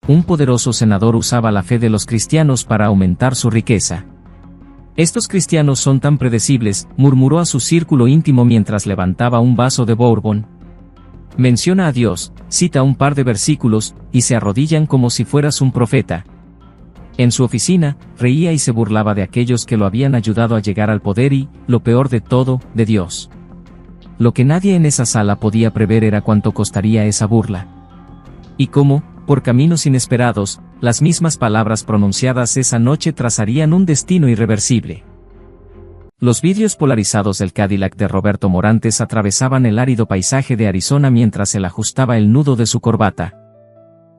Un poderoso senador usaba la fe de los cristianos para aumentar su riqueza. Estos cristianos son tan predecibles, murmuró a su círculo íntimo mientras levantaba un vaso de bourbon. Menciona a Dios, cita un par de versículos, y se arrodillan como si fueras un profeta. En su oficina, reía y se burlaba de aquellos que lo habían ayudado a llegar al poder y, lo peor de todo, de Dios. Lo que nadie en esa sala podía prever era cuánto costaría esa burla. Y cómo, por caminos inesperados, las mismas palabras pronunciadas esa noche trazarían un destino irreversible. Los vidrios polarizados del Cadillac de Roberto Morantes atravesaban el árido paisaje de Arizona mientras él ajustaba el nudo de su corbata.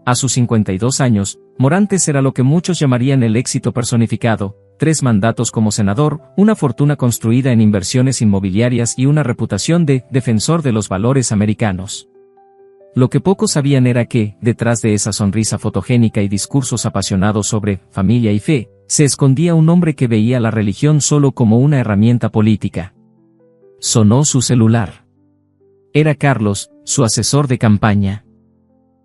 A sus 52 años, Morantes era lo que muchos llamarían el éxito personificado: 3 mandatos como senador, una fortuna construida en inversiones inmobiliarias y una reputación de defensor de los valores americanos. Lo que pocos sabían era que, detrás de esa sonrisa fotogénica y discursos apasionados sobre familia y fe, se escondía un hombre que veía la religión solo como una herramienta política. Sonó su celular. Era Carlos, su asesor de campaña.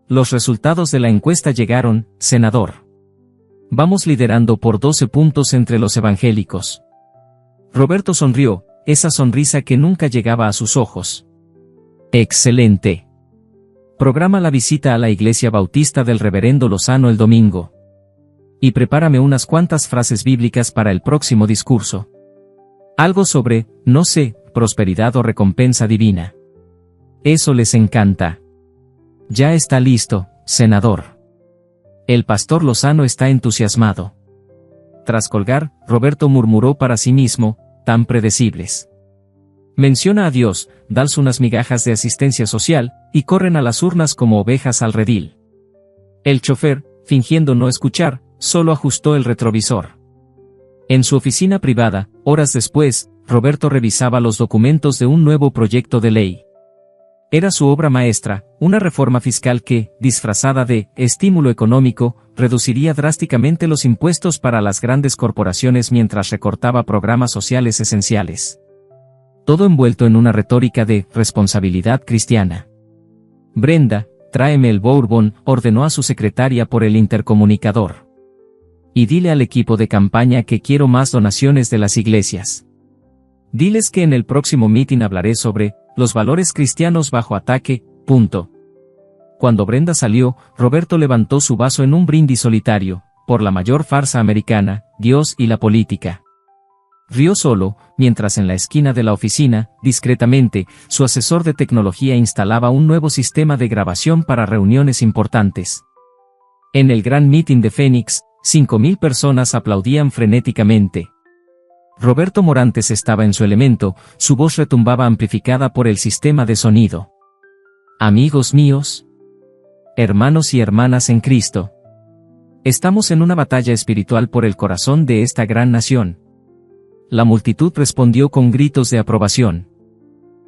Los resultados de la encuesta llegaron, senador. Vamos liderando por 12 puntos entre los evangélicos. Roberto sonrió, esa sonrisa que nunca llegaba a sus ojos. Excelente. Programa la visita a la iglesia bautista del reverendo Lozano el domingo. Y prepárame unas cuantas frases bíblicas para el próximo discurso. Algo sobre, no sé, prosperidad o recompensa divina. Eso les encanta. Ya está listo, senador. El pastor Lozano está entusiasmado. Tras colgar, Roberto murmuró para sí mismo, tan predecibles. Menciona a Dios, das unas migajas de asistencia social, y corren a las urnas como ovejas al redil. El chofer, fingiendo no escuchar, solo ajustó el retrovisor. En su oficina privada, horas después, Roberto revisaba los documentos de un nuevo proyecto de ley. Era su obra maestra, una reforma fiscal que, disfrazada de estímulo económico, reduciría drásticamente los impuestos para las grandes corporaciones mientras recortaba programas sociales esenciales. Todo envuelto en una retórica de responsabilidad cristiana. Brenda, tráeme el bourbon, ordenó a su secretaria por el intercomunicador. Y dile al equipo de campaña que quiero más donaciones de las iglesias. Diles que en el próximo meeting hablaré sobre los valores cristianos bajo ataque. Cuando Brenda salió, Roberto levantó su vaso en un brindis solitario, por la mayor farsa americana, Dios y la política. Rió solo, mientras en la esquina de la oficina, discretamente, su asesor de tecnología instalaba un nuevo sistema de grabación para reuniones importantes. En el gran meeting de Phoenix, 5,000 personas aplaudían frenéticamente. Roberto Morantes estaba en su elemento, su voz retumbaba amplificada por el sistema de sonido. Amigos míos, hermanos y hermanas en Cristo, estamos en una batalla espiritual por el corazón de esta gran nación. La multitud respondió con gritos de aprobación.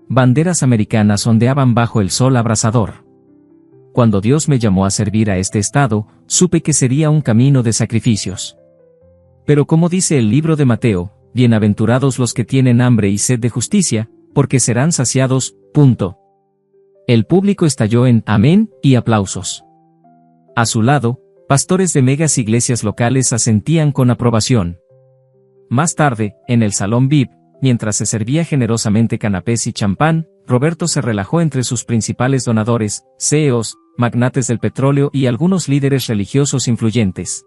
Banderas americanas ondeaban bajo el sol abrasador. Cuando Dios me llamó a servir a este estado, supe que sería un camino de sacrificios. Pero como dice el libro de Mateo, bienaventurados los que tienen hambre y sed de justicia, porque serán saciados. El público estalló en amén y aplausos. A su lado, pastores de megas iglesias locales asentían con aprobación. Más tarde, en el salón VIP, mientras se servía generosamente canapés y champán, Roberto se relajó entre sus principales donadores, CEOs, magnates del petróleo y algunos líderes religiosos influyentes.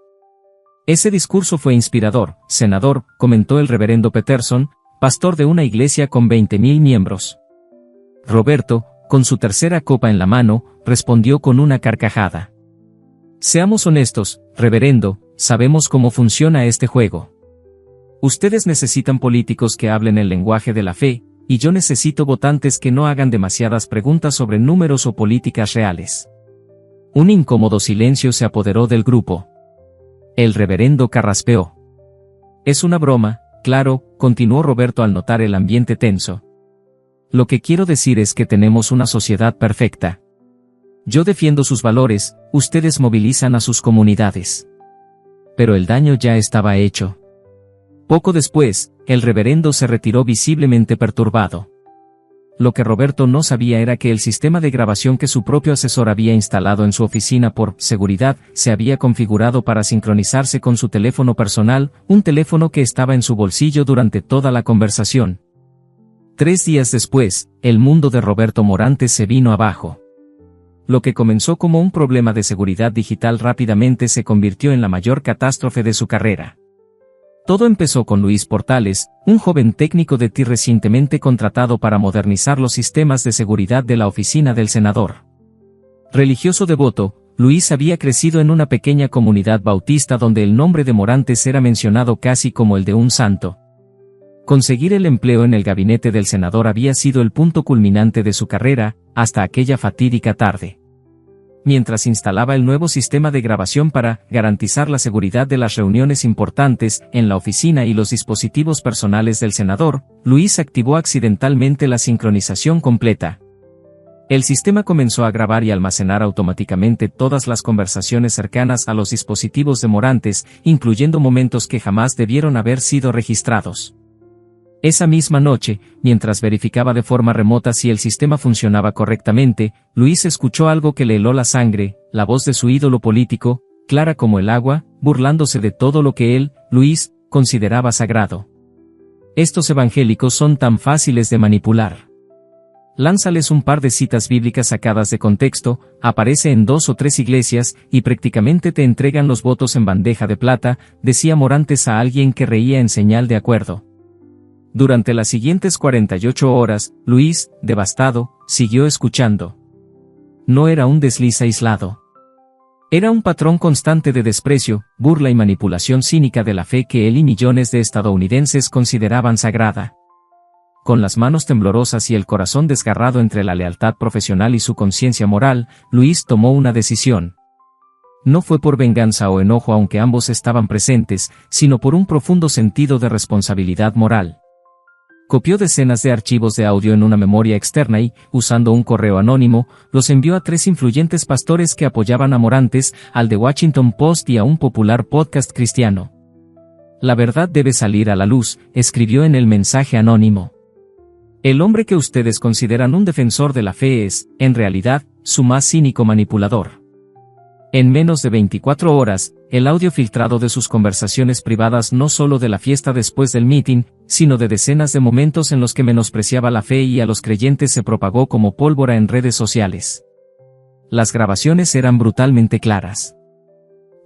Ese discurso fue inspirador, senador, comentó el reverendo Peterson, pastor de una iglesia con 20,000 miembros. Roberto, con su tercera copa en la mano, respondió con una carcajada. Seamos honestos, reverendo, sabemos cómo funciona este juego. Ustedes necesitan políticos que hablen el lenguaje de la fe, y yo necesito votantes que no hagan demasiadas preguntas sobre números o políticas reales. Un incómodo silencio se apoderó del grupo. El reverendo carraspeó. Es una broma, claro, continuó Roberto al notar el ambiente tenso. Lo que quiero decir es que tenemos una sociedad perfecta. Yo defiendo sus valores, ustedes movilizan a sus comunidades. Pero el daño ya estaba hecho. Poco después, el reverendo se retiró visiblemente perturbado. lo que Roberto no sabía era que el sistema de grabación que su propio asesor había instalado en su oficina por seguridad se había configurado para sincronizarse con su teléfono personal, un teléfono que estaba en su bolsillo durante toda la conversación. 3 días después, el mundo de Roberto Morantes se vino abajo. Lo que comenzó como un problema de seguridad digital rápidamente se convirtió en la mayor catástrofe de su carrera. Todo empezó con Luis Portales, un joven técnico de TI recientemente contratado para modernizar los sistemas de seguridad de la oficina del senador. Religioso devoto, Luis había crecido en una pequeña comunidad bautista donde el nombre de Morantes era mencionado casi como el de un santo. Conseguir el empleo en el gabinete del senador había sido el punto culminante de su carrera, hasta aquella fatídica tarde. Mientras instalaba el nuevo sistema de grabación para garantizar la seguridad de las reuniones importantes en la oficina y los dispositivos personales del senador, Luis activó accidentalmente la sincronización completa. El sistema comenzó a grabar y almacenar automáticamente todas las conversaciones cercanas a los dispositivos de Morantes, incluyendo momentos que jamás debieron haber sido registrados. Esa misma noche, mientras verificaba de forma remota si el sistema funcionaba correctamente, Luis escuchó algo que le heló la sangre, la voz de su ídolo político, clara como el agua, burlándose de todo lo que él, Luis, consideraba sagrado. Estos evangélicos son tan fáciles de manipular. Lánzales un par de citas bíblicas sacadas de contexto, aparece en 2 o 3 iglesias, y prácticamente te entregan los votos en bandeja de plata, decía Morantes a alguien que reía en señal de acuerdo. Durante las siguientes 48 horas, Luis, devastado, siguió escuchando. No era un desliz aislado. Era un patrón constante de desprecio, burla y manipulación cínica de la fe que él y millones de estadounidenses consideraban sagrada. Con las manos temblorosas y el corazón desgarrado entre la lealtad profesional y su conciencia moral, Luis tomó una decisión. No fue por venganza o enojo aunque ambos estaban presentes, sino por un profundo sentido de responsabilidad moral. Copió decenas de archivos de audio en una memoria externa y, usando un correo anónimo, los envió a 3 influyentes pastores que apoyaban a Morantes, al The Washington Post y a un popular podcast cristiano. La verdad debe salir a la luz, escribió en el mensaje anónimo. El hombre que ustedes consideran un defensor de la fe es, en realidad, su más cínico manipulador. En menos de 24 horas, el audio filtrado de sus conversaciones privadas no solo de la fiesta después del meeting, sino de decenas de momentos en los que menospreciaba la fe y a los creyentes se propagó como pólvora en redes sociales. Las grabaciones eran brutalmente claras.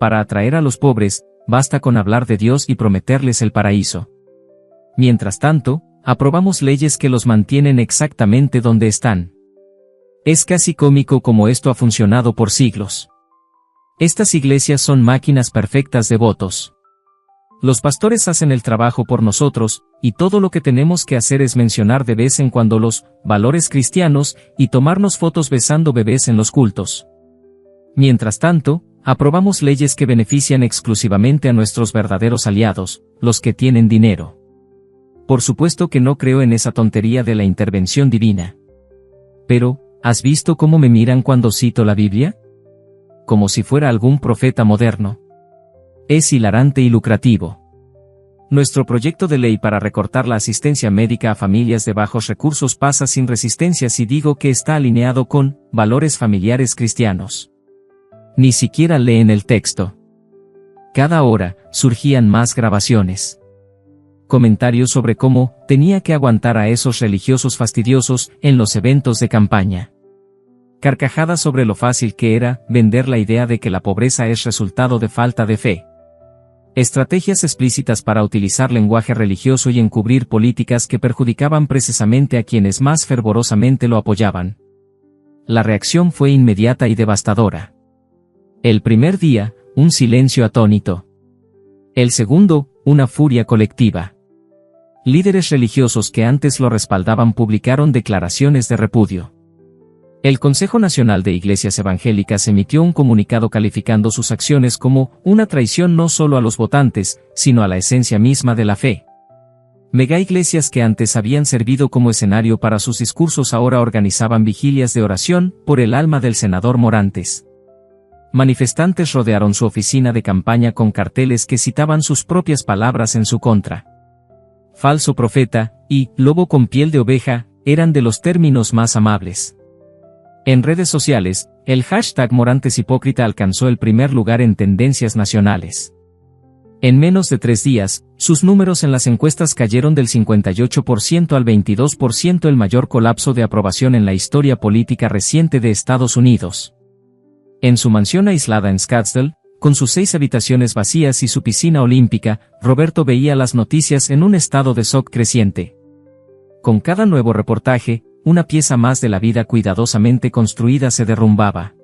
Para atraer a los pobres, basta con hablar de Dios y prometerles el paraíso. Mientras tanto, aprobamos leyes que los mantienen exactamente donde están. Es casi cómico como esto ha funcionado por siglos. Estas iglesias son máquinas perfectas de votos. Los pastores hacen el trabajo por nosotros, y todo lo que tenemos que hacer es mencionar de vez en cuando los valores cristianos y tomarnos fotos besando bebés en los cultos. Mientras tanto, aprobamos leyes que benefician exclusivamente a nuestros verdaderos aliados, los que tienen dinero. Por supuesto que no creo en esa tontería de la intervención divina. Pero, ¿has visto cómo me miran cuando cito la Biblia? Como si fuera algún profeta moderno. Es hilarante y lucrativo. Nuestro proyecto de ley para recortar la asistencia médica a familias de bajos recursos pasa sin resistencia si digo que está alineado con valores familiares cristianos. Ni siquiera leen el texto. Cada hora, surgían más grabaciones. Comentarios sobre cómo tenía que aguantar a esos religiosos fastidiosos en los eventos de campaña. Carcajadas sobre lo fácil que era vender la idea de que la pobreza es resultado de falta de fe. Estrategias explícitas para utilizar lenguaje religioso y encubrir políticas que perjudicaban precisamente a quienes más fervorosamente lo apoyaban. La reacción fue inmediata y devastadora. El primer día, un silencio atónito. El segundo, una furia colectiva. Líderes religiosos que antes lo respaldaban publicaron declaraciones de repudio. El Consejo Nacional de Iglesias Evangélicas emitió un comunicado calificando sus acciones como una traición no solo a los votantes, sino a la esencia misma de la fe. Megaiglesias que antes habían servido como escenario para sus discursos ahora organizaban vigilias de oración por el alma del senador Morantes. Manifestantes rodearon su oficina de campaña con carteles que citaban sus propias palabras en su contra. Falso profeta y lobo con piel de oveja, eran de los términos más amables. En redes sociales, el hashtag Morantes Hipócrita alcanzó el primer lugar en tendencias nacionales. En menos de 3 días, sus números en las encuestas cayeron del 58% al 22%, el mayor colapso de aprobación en la historia política reciente de Estados Unidos. En su mansión aislada en Scottsdale, con sus 6 habitaciones vacías y su piscina olímpica, Roberto veía las noticias en un estado de shock creciente. Con cada nuevo reportaje, una pieza más de la vida cuidadosamente construida se derrumbaba.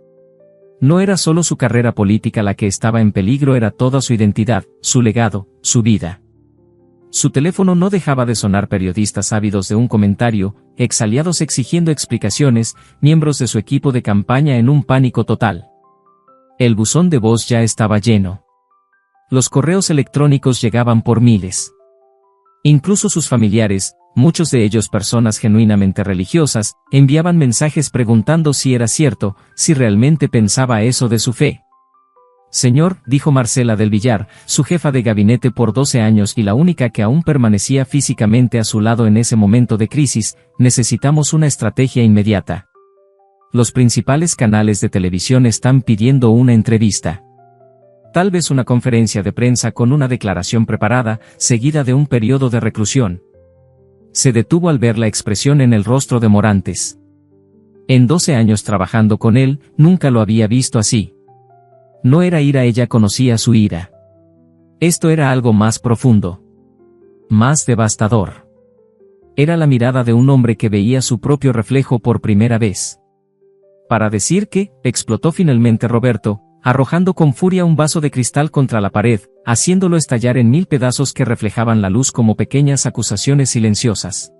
No era solo su carrera política la que estaba en peligro, era toda su identidad, su legado, su vida. Su teléfono no dejaba de sonar, periodistas ávidos de un comentario, exaliados exigiendo explicaciones, miembros de su equipo de campaña en un pánico total. El buzón de voz ya estaba lleno. Los correos electrónicos llegaban por miles. Incluso sus familiares, muchos de ellos personas genuinamente religiosas, enviaban mensajes preguntando si era cierto, si realmente pensaba eso de su fe. Señor, dijo Marcela del Villar, su jefa de gabinete por 12 años y la única que aún permanecía físicamente a su lado en ese momento de crisis, necesitamos una estrategia inmediata. Los principales canales de televisión están pidiendo una entrevista. Tal vez una conferencia de prensa con una declaración preparada, seguida de un periodo de reclusión. Se detuvo al ver la expresión en el rostro de Morantes. En 12 años trabajando con él, nunca lo había visto así. No era ira, ella conocía su ira. Esto era algo más profundo. Más devastador. Era la mirada de un hombre que veía su propio reflejo por primera vez. Para decir que, explotó finalmente Roberto, arrojando con furia un vaso de cristal contra la pared, haciéndolo estallar en 1000 pedazos que reflejaban la luz como pequeñas acusaciones silenciosas.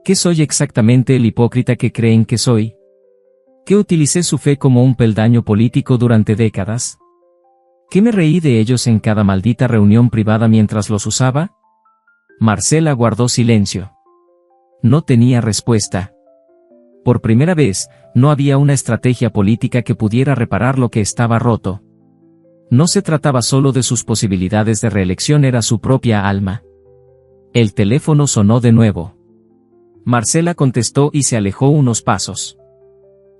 ¿Qué soy exactamente el hipócrita que creen que soy? ¿Qué utilicé su fe como un peldaño político durante décadas? ¿Qué me reí de ellos en cada maldita reunión privada mientras los usaba? Marcela guardó silencio. No tenía respuesta. Por primera vez, no había una estrategia política que pudiera reparar lo que estaba roto. No se trataba solo de sus posibilidades de reelección, era su propia alma. El teléfono sonó de nuevo. Marcela contestó y se alejó unos pasos.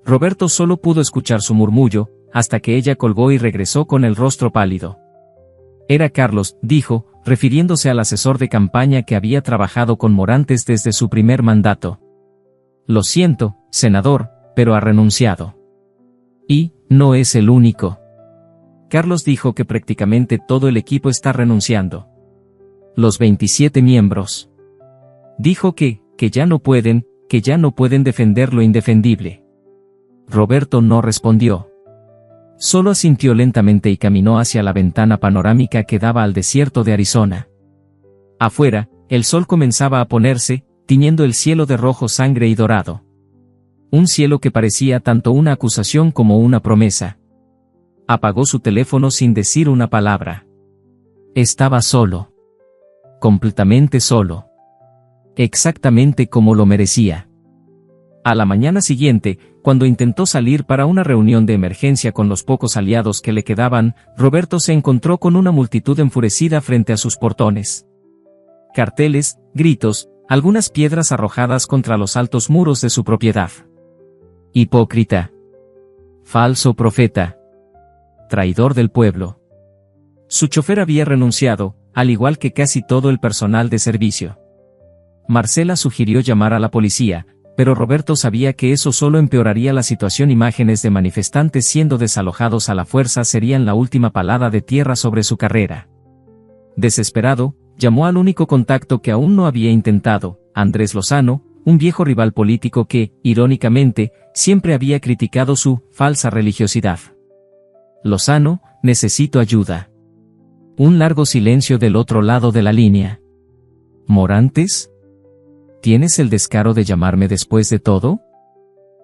Roberto solo pudo escuchar su murmullo, hasta que ella colgó y regresó con el rostro pálido. Era Carlos, dijo, refiriéndose al asesor de campaña que había trabajado con Morantes desde su primer mandato. Lo siento, senador, pero ha renunciado. Y, no es el único. Carlos dijo que prácticamente todo el equipo está renunciando. Los 27 miembros. Dijo que ya no pueden defender lo indefendible. Roberto no respondió. Solo asintió lentamente y caminó hacia la ventana panorámica que daba al desierto de Arizona. Afuera, el sol comenzaba a ponerse, tiñendo el cielo de rojo sangre y dorado. Un cielo que parecía tanto una acusación como una promesa. Apagó su teléfono sin decir una palabra. Estaba solo. Completamente solo. Exactamente como lo merecía. A la mañana siguiente, cuando intentó salir para una reunión de emergencia con los pocos aliados que le quedaban, Roberto se encontró con una multitud enfurecida frente a sus portones. Carteles, gritos, algunas piedras arrojadas contra los altos muros de su propiedad. Hipócrita. Falso profeta. Traidor del pueblo. Su chofer había renunciado, al igual que casi todo el personal de servicio. Marcela sugirió llamar a la policía, pero Roberto sabía que eso solo empeoraría la situación. Imágenes de manifestantes siendo desalojados a la fuerza serían la última palada de tierra sobre su carrera. Desesperado, llamó al único contacto que aún no había intentado, Andrés Lozano, un viejo rival político que, irónicamente, siempre había criticado su falsa religiosidad. Lozano, necesito ayuda. Un largo silencio del otro lado de la línea. ¿Morantes? ¿Tienes el descaro de llamarme después de todo?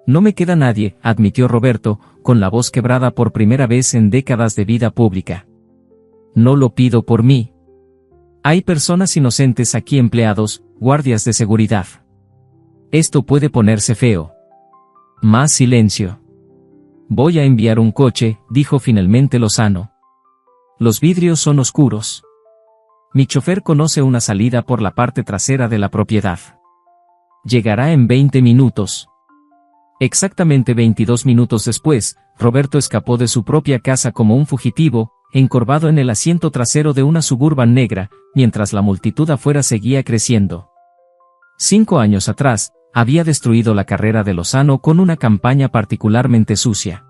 No me queda nadie, admitió Roberto, con la voz quebrada por primera vez en décadas de vida pública. No lo pido por mí. Hay personas inocentes aquí, empleados, guardias de seguridad. Esto puede ponerse feo. Más silencio. Voy a enviar un coche, dijo finalmente Lozano. Los vidrios son oscuros. Mi chofer conoce una salida por la parte trasera de la propiedad. Llegará en 20 minutos. Exactamente 22 minutos después, Roberto escapó de su propia casa como un fugitivo, encorvado en el asiento trasero de una Suburban negra, mientras la multitud afuera seguía creciendo. 5 años atrás, había destruido la carrera de Lozano con una campaña particularmente sucia.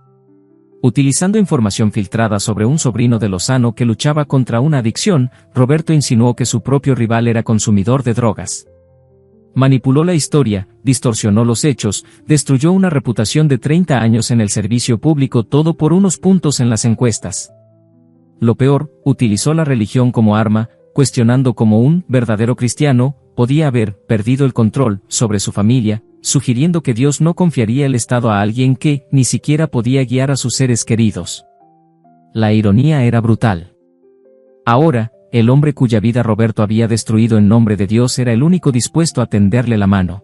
Utilizando información filtrada sobre un sobrino de Lozano que luchaba contra una adicción, Roberto insinuó que su propio rival era consumidor de drogas. Manipuló la historia, distorsionó los hechos, destruyó una reputación de 30 años en el servicio público, todo por unos puntos en las encuestas. Lo peor, utilizó la religión como arma, cuestionando cómo un verdadero cristiano podía haber perdido el control sobre su familia, sugiriendo que Dios no confiaría el Estado a alguien que ni siquiera podía guiar a sus seres queridos. La ironía era brutal. Ahora, el hombre cuya vida Roberto había destruido en nombre de Dios era el único dispuesto a tenderle la mano.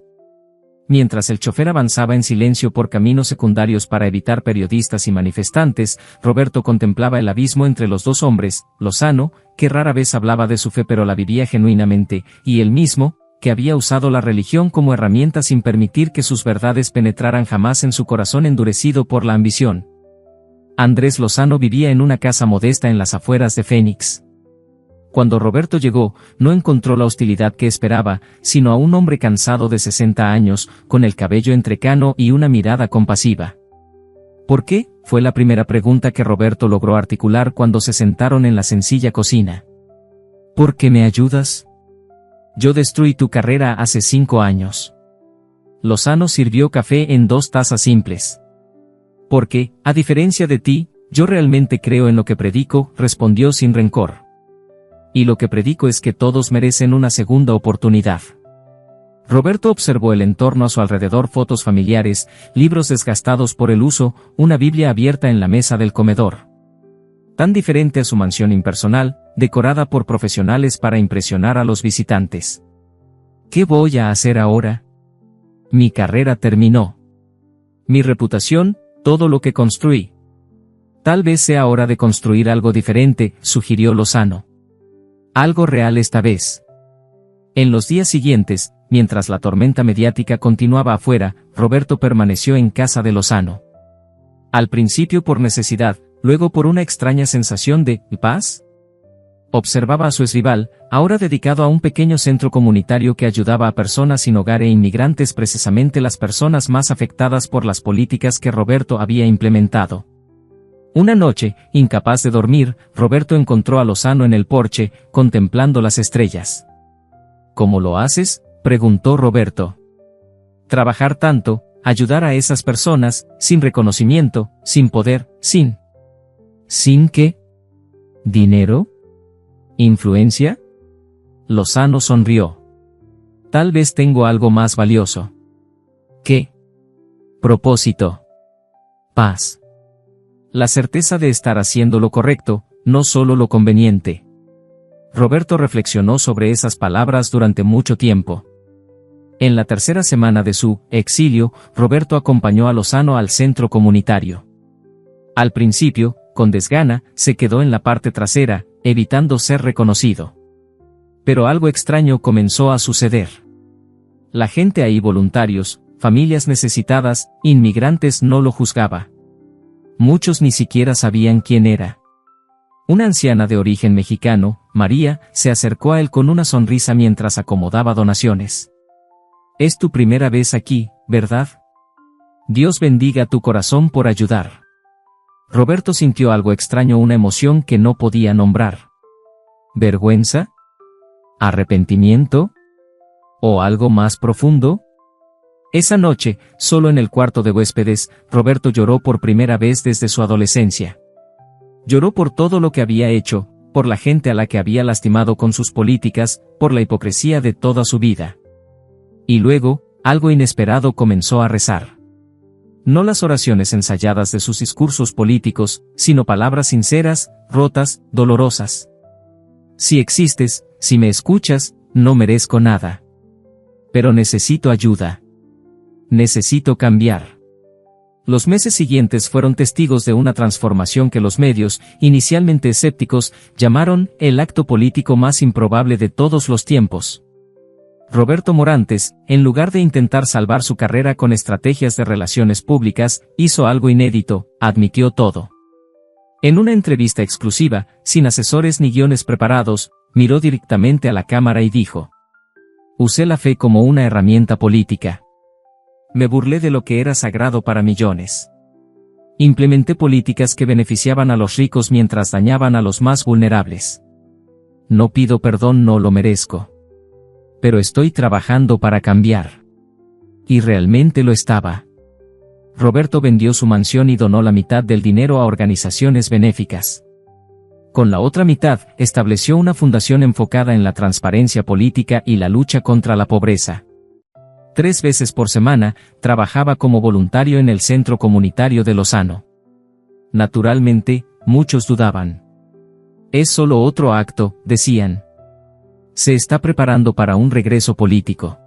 Mientras el chofer avanzaba en silencio por caminos secundarios para evitar periodistas y manifestantes, Roberto contemplaba el abismo entre los dos hombres, Lozano, que rara vez hablaba de su fe pero la vivía genuinamente, y él mismo, que había usado la religión como herramienta sin permitir que sus verdades penetraran jamás en su corazón endurecido por la ambición. Andrés Lozano vivía en una casa modesta en las afueras de Phoenix. Cuando Roberto llegó, no encontró la hostilidad que esperaba, sino a un hombre cansado de 60 años, con el cabello entrecano y una mirada compasiva. ¿Por qué?, fue la primera pregunta que Roberto logró articular cuando se sentaron en la sencilla cocina. ¿Por qué me ayudas? Yo destruí tu carrera hace 5 años. Lozano sirvió café en 2 tazas simples. Porque, a diferencia de ti, yo realmente creo en lo que predico, respondió sin rencor. Y lo que predico es que todos merecen una segunda oportunidad. Roberto observó el entorno a su alrededor: fotos familiares, libros desgastados por el uso, una Biblia abierta en la mesa del comedor. Tan diferente a su mansión impersonal, decorada por profesionales para impresionar a los visitantes. ¿Qué voy a hacer ahora? Mi carrera terminó. Mi reputación, todo lo que construí. Tal vez sea hora de construir algo diferente, sugirió Lozano. Algo real esta vez. En los días siguientes, mientras la tormenta mediática continuaba afuera, Roberto permaneció en casa de Lozano. Al principio por necesidad, luego por una extraña sensación de paz. Observaba a su exrival, ahora dedicado a un pequeño centro comunitario que ayudaba a personas sin hogar e inmigrantes, precisamente las personas más afectadas por las políticas que Roberto había implementado. Una noche, incapaz de dormir, Roberto encontró a Lozano en el porche, contemplando las estrellas. ¿Cómo lo haces?, preguntó Roberto. Trabajar tanto, ayudar a esas personas, sin reconocimiento, sin poder, sin... ¿Sin qué? ¿Dinero? ¿Influencia? Lozano sonrió. Tal vez tengo algo más valioso. ¿Qué? Propósito. Paz. La certeza de estar haciendo lo correcto, no solo lo conveniente. Roberto reflexionó sobre esas palabras durante mucho tiempo. En la tercera semana de su exilio, Roberto acompañó a Lozano al centro comunitario. Al principio, con desgana, se quedó en la parte trasera, evitando ser reconocido. Pero algo extraño comenzó a suceder. La gente ahí, voluntarios, familias necesitadas, inmigrantes, no lo juzgaba. Muchos ni siquiera sabían quién era. Una anciana de origen mexicano, María, se acercó a él con una sonrisa mientras acomodaba donaciones. Es tu primera vez aquí, ¿verdad? Dios bendiga tu corazón por ayudar. Roberto sintió algo extraño, una emoción que no podía nombrar. ¿Vergüenza? ¿Arrepentimiento? ¿O algo más profundo? Esa noche, solo en el cuarto de huéspedes, Roberto lloró por primera vez desde su adolescencia. Lloró por todo lo que había hecho, por la gente a la que había lastimado con sus políticas, por la hipocresía de toda su vida. Y luego, algo inesperado, comenzó a rezar. No las oraciones ensayadas de sus discursos políticos, sino palabras sinceras, rotas, dolorosas. Si existes, si me escuchas, no merezco nada. Pero necesito ayuda. Necesito cambiar. Los meses siguientes fueron testigos de una transformación que los medios, inicialmente escépticos, llamaron el acto político más improbable de todos los tiempos. Roberto Morantes, en lugar de intentar salvar su carrera con estrategias de relaciones públicas, hizo algo inédito, admitió todo. En una entrevista exclusiva, sin asesores ni guiones preparados, miró directamente a la cámara y dijo: usé la fe como una herramienta política. Me burlé de lo que era sagrado para millones. Implementé políticas que beneficiaban a los ricos mientras dañaban a los más vulnerables. No pido perdón, no lo merezco. Pero estoy trabajando para cambiar. Y realmente lo estaba. Roberto vendió su mansión y donó la mitad del dinero a organizaciones benéficas. Con la otra mitad, estableció una fundación enfocada en la transparencia política y la lucha contra la pobreza. 3 veces por semana, trabajaba como voluntario en el Centro Comunitario de Lozano. Naturalmente, muchos dudaban. Es solo otro acto, decían. Se está preparando para un regreso político.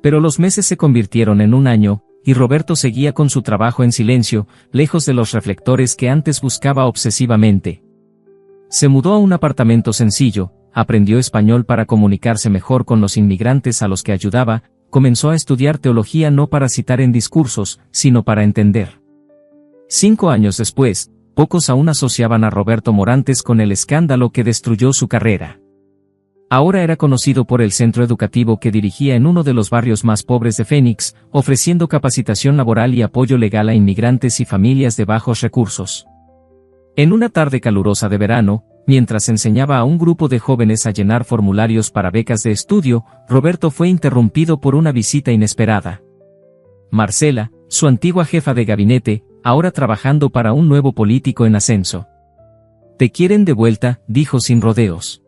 Pero los meses se convirtieron en un año, y Roberto seguía con su trabajo en silencio, lejos de los reflectores que antes buscaba obsesivamente. Se mudó a un apartamento sencillo, aprendió español para comunicarse mejor con los inmigrantes a los que ayudaba, comenzó a estudiar teología no para citar en discursos, sino para entender. 5 años después, pocos aún asociaban a Roberto Morantes con el escándalo que destruyó su carrera. Ahora era conocido por el centro educativo que dirigía en uno de los barrios más pobres de Phoenix, ofreciendo capacitación laboral y apoyo legal a inmigrantes y familias de bajos recursos. En una tarde calurosa de verano, mientras enseñaba a un grupo de jóvenes a llenar formularios para becas de estudio, Roberto fue interrumpido por una visita inesperada. Marcela, su antigua jefa de gabinete, ahora trabajando para un nuevo político en ascenso. «Te quieren de vuelta», dijo sin rodeos.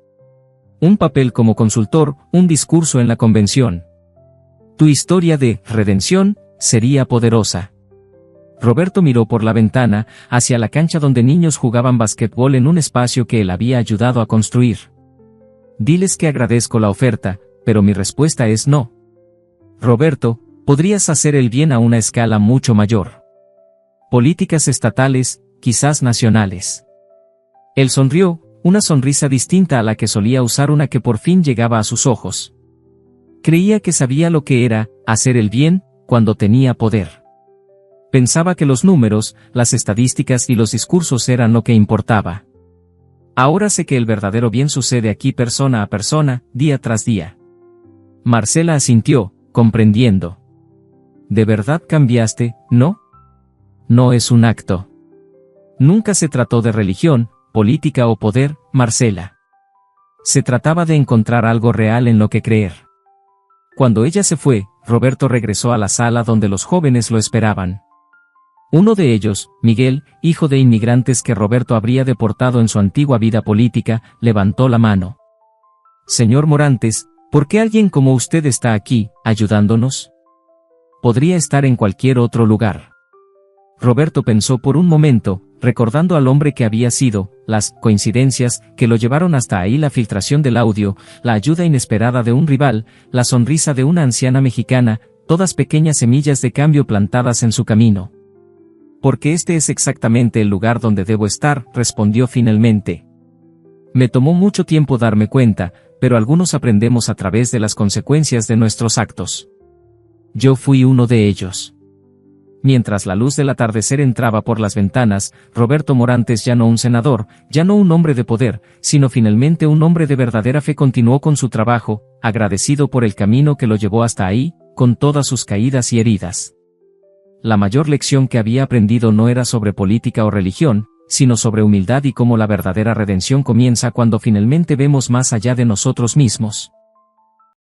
«Un papel como consultor, un discurso en la convención. Tu historia de redención sería poderosa». Roberto miró por la ventana, hacia la cancha donde niños jugaban basquetbol en un espacio que él había ayudado a construir. «Diles que agradezco la oferta, pero mi respuesta es no. Roberto, podrías hacer el bien a una escala mucho mayor. Políticas estatales, quizás nacionales». Él sonrió, una sonrisa distinta a la que solía usar, una que por fin llegaba a sus ojos. Creía que sabía lo que era hacer el bien cuando tenía poder. Pensaba que los números, las estadísticas y los discursos eran lo que importaba. Ahora sé que el verdadero bien sucede aquí persona a persona, día tras día. Marcela asintió, comprendiendo. ¿De verdad cambiaste, no? No es un acto. Nunca se trató de religión, política o poder, Marcela. Se trataba de encontrar algo real en lo que creer. Cuando ella se fue, Roberto regresó a la sala donde los jóvenes lo esperaban. Uno de ellos, Miguel, hijo de inmigrantes que Roberto habría deportado en su antigua vida política, levantó la mano. «Señor Morantes, ¿por qué alguien como usted está aquí, ayudándonos? Podría estar en cualquier otro lugar». Roberto pensó por un momento, recordando al hombre que había sido, las coincidencias que lo llevaron hasta ahí, la filtración del audio, la ayuda inesperada de un rival, la sonrisa de una anciana mexicana, todas pequeñas semillas de cambio plantadas en su camino. «Porque este es exactamente el lugar donde debo estar», respondió finalmente. «Me tomó mucho tiempo darme cuenta, pero algunos aprendemos a través de las consecuencias de nuestros actos. Yo fui uno de ellos». Mientras la luz del atardecer entraba por las ventanas, Roberto Morantes, ya no un senador, ya no un hombre de poder, sino finalmente un hombre de verdadera fe, continuó con su trabajo, agradecido por el camino que lo llevó hasta ahí, con todas sus caídas y heridas. La mayor lección que había aprendido no era sobre política o religión, sino sobre humildad y cómo la verdadera redención comienza cuando finalmente vemos más allá de nosotros mismos.